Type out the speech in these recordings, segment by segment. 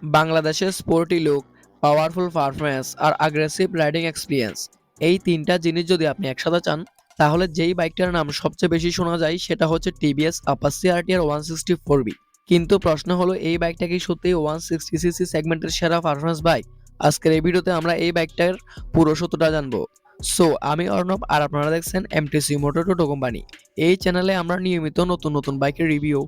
বাংলাদেশের sporty look, powerful performance আর aggressive riding experience, এই তিনটা জিনিস যদি আপনি একসাথে চান, তাহলে যেই বাইকটার নাম সবচেয়ে বেশি শোনা যায় সেটা হচ্ছে টিভিএস আপাচি আরটিআর 164বি। কিন্তু প্রশ্ন হলো, এই বাইকটা কি সত্যিই 160 সিসি সেগমেন্টের সেরা পারফরম্যান্স বাইক? আজকের এই ভিডিওতে আমরা এই বাইকটার পুরো সত্যটা জানবো। সো আমি অর্ণব, আর আপনারা দেখছেন এমটিসি মোটর টোটো কোম্পানি। এই চ্যানেলে আমরা নিয়মিত নতুন নতুন বাইকের রিভিউ,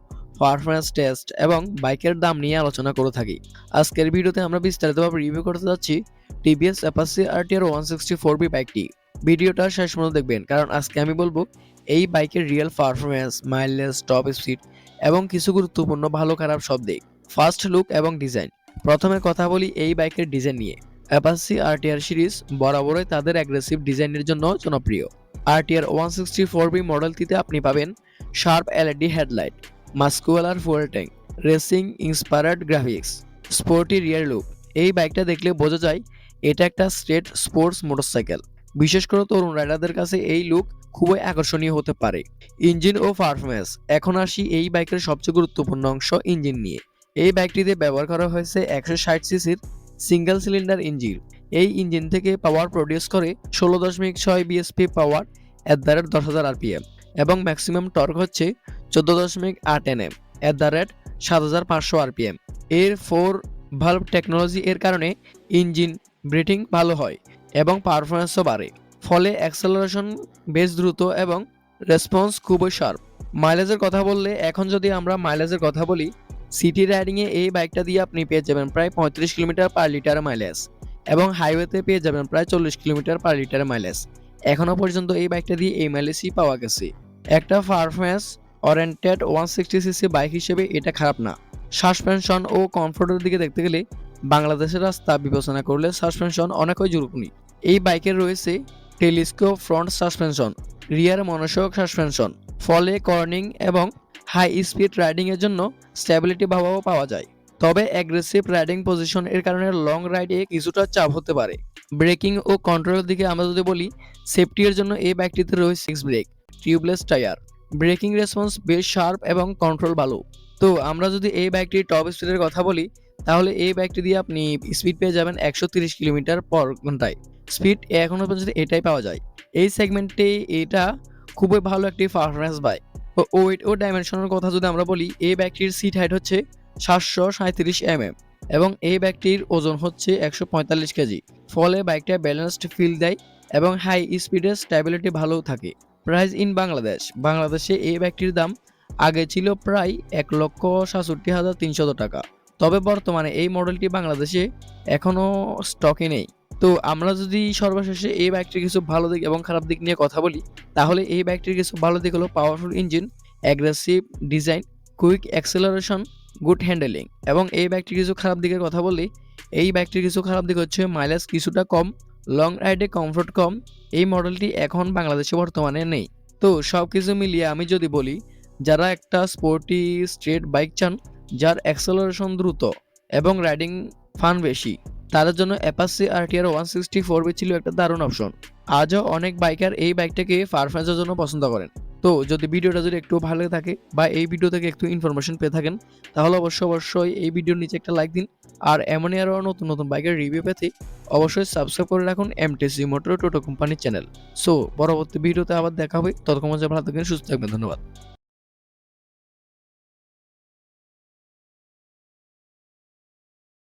পারফরম্যান্স টেস্ট এবং বাইকের দাম নিয়ে আলোচনা করে থাকি। আজকের ভিডিওতে আমরা বিস্তারিতভাবে রিভিউ করতে যাচ্ছি টিভিএস অ্যাপাচি আরটিআর 164বি বাইকটি। ভিডিওটা শেষ পর্যন্ত দেখবেন, কারণ আজকে আমি বলবো এই বাইকের real performance, mileage, top speed এবং কিছু গুরুত্বপূর্ণ ভালো খারাপ সব দিক। ফার্স্ট লুক এবং ডিজাইন। প্রথমে কথা বলি এই বাইকের ডিজাইন নিয়ে। অ্যাপাচি আরটিআর সিরিজ বরাবরই তাদের অ্যাগ্রেসিভ ডিজাইনের জন্য জনপ্রিয়। আরটিআর 164বি মডেলটিতে আপনি পাবেন sharp LED headlight, muscular fuel tank, racing inspired graphics, sporty rear look. এই বাইকটা দেখলে বোঝা যায় এটা একটা স্ট্রেট স্পোর্টস মোটরসাইকেল। বিশেষ করে তরুণ রাইডারদের কাছে এই লুক খুবই আকর্ষণীয় হতে পারে। ইঞ্জিন ও পারফরম্যান্স। এখন আসি এই বাইকের সবচেয়ে গুরুত্বপূর্ণ অংশ, ইঞ্জিন নিয়ে। এই বাইকটিতে ব্যবহার করা হয়েছে 160 সিসির সিঙ্গেল সিলিন্ডার ইঞ্জিন। এই ইঞ্জিন থেকে পাওয়ার প্রডিউস করে 16.6 BSP power at the rate 10,000 RPM এবং ম্যাক্সিমাম টর্ক হচ্ছে 14.8 NM at the rate 7,500 RPM. এর 4 ভালভ টেকনোলজি এর কারণে ইঞ্জিন ব্রিথিং ভালো হয় এবং পারফরম্যান্সও বাড়ে, ফলে অ্যাক্সেলারেশন বেশ দ্রুত এবং রেসপন্স খুবই শার্প। মাইলেজের কথা বললে, এখন যদি আমরা মাইলেজের কথা বলি, সিটি রাইডিংয়ে এই বাইকটা দিয়ে আপনি পেয়ে যাবেন প্রায় 35 কিলোমিটার পার লিটার মাইলেজ এবং হাইওয়েতে পেয়ে যাবেন প্রায় 40 কিলোমিটার পার লিটার মাইলেজ। এখনো পর্যন্ত এই বাইকটা দিয়ে এই মাইলেজই পাওয়া গেছে। একটা পারফরম্যান্স ওরিয়েন্টেড 160 সিসি বাইক হিসেবে এটা খারাপ না। সাসপেনশন ও কমফোর্টের দিকে দেখতে গেলে বাংলাদেশের রাস্তা বিবেচনা করলে সাসপেনশন অনেকই জরুরি। এই বাইকের রয়েছে টেলিস্কোপ ফ্রন্ট সাসপেনশন, রিয়ার মনোশক সাসপেনশন, ফলে কর্নিং এবং হাই স্পিড রাইডিং এর জন্য স্টেবিলিটি ভাবও পাওয়া যায়। তবে অ্যাগ্রেসিভ রাইডিং পজিশন এর কারণে লং রাইডে কিছুটা চাপ হতে পারে। ব্রেকিং ও কন্ট্রোলের দিকে আমরা যদি বলি, সেফটি এর জন্য এই বাইকটিতে রয়েছে 6 brake, tubeless tyre, braking response বেশ শার্প এবং কন্ট্রোল ভালো। তো আমরা যদি এই বাইকটির টপ স্পিডের কথা বলি, তাহলে এই বাইকটি দিয়ে আপনি স্পিড পেয়ে যাবেন 130 কিলোমিটার পার ঘন্টায়। স্পিড এখনো পর্যন্ত এটাই পাওয়া যায়। এই সেগমেন্টে এটা খুবই ভালো একটি পারফরম্যান্স বাইক। ওয়েট ও ডাইমেনশনের কথা যদি আমরা বলি, এই বাইকটির সিট হাইট হচ্ছে 737 এবং এই বাইকটির ওজন হচ্ছে 145 কেজি। ফলে বাইকটা ব্যালেন্সড ফিল দেয় এবং হাই স্পিডের স্টেবিলিটি ভালো থাকে। প্রাইস ইন বাংলাদেশে এই বাইকটির দাম আগে ছিল প্রায় 1,67,300 টাকা। তবে বর্তমানে এই মডেলটি বাংলাদেশে এখনো স্টকে নেই। তো আমরা যদি সর্বশেষে এই বাইকটির কিছু ভালো দিক এবং খারাপ দিক নিয়ে কথা বলি, তাহলে এই বাইকটির কিছু ভালো দিক হলো powerful engine, aggressive design, quick acceleration, good handling. এবং এই বাইকটির কিছু খারাপ দিকের কথা বলি, এই বাইকটির কিছু খারাপ দিক হচ্ছে মাইলেজ কিছুটা কম, লং রাইডে কমফোর্ট কম। এই মডেলটি এখন বাংলাদেশে বর্তমানে নেই। তো সবকিছু মিলিয়ে আমি যদি বলি, যারা একটা স্পোর্টি স্ট্রেট বাইক চান, যার অ্যাক্সেলারেশন দ্রুত এবং রাইডিং ফান বেশি, তাদের জন্য অ্যাপাচি আরটিআর 164বি ছিল একটা দারুণ অপশন। আজও অনেক বাইকার এই বাইকটাকে পারফরম্যান্সের জন্য পছন্দ করেন। তো যদি ভিডিওটা যদি একটু ভালো থাকে বা এই ভিডিও থেকে একটু ইনফরমেশন পেয়ে থাকেন, তাহলে অবশ্যই এই ভিডিওর নিচে একটা লাইক দিন। আর এমনই আরও নতুন নতুন বাইকের রিভিউ পেতে অবশ্যই সাবস্ক্রাইব করে রাখুন এমটিসি মোটর টোটো কোম্পানির চ্যানেল। সো পরবর্তী ভিডিওতে আবার দেখা হবে। ততক্ষণ ভালো থাকবেন, সুস্থ থাকবেন। ধন্যবাদ।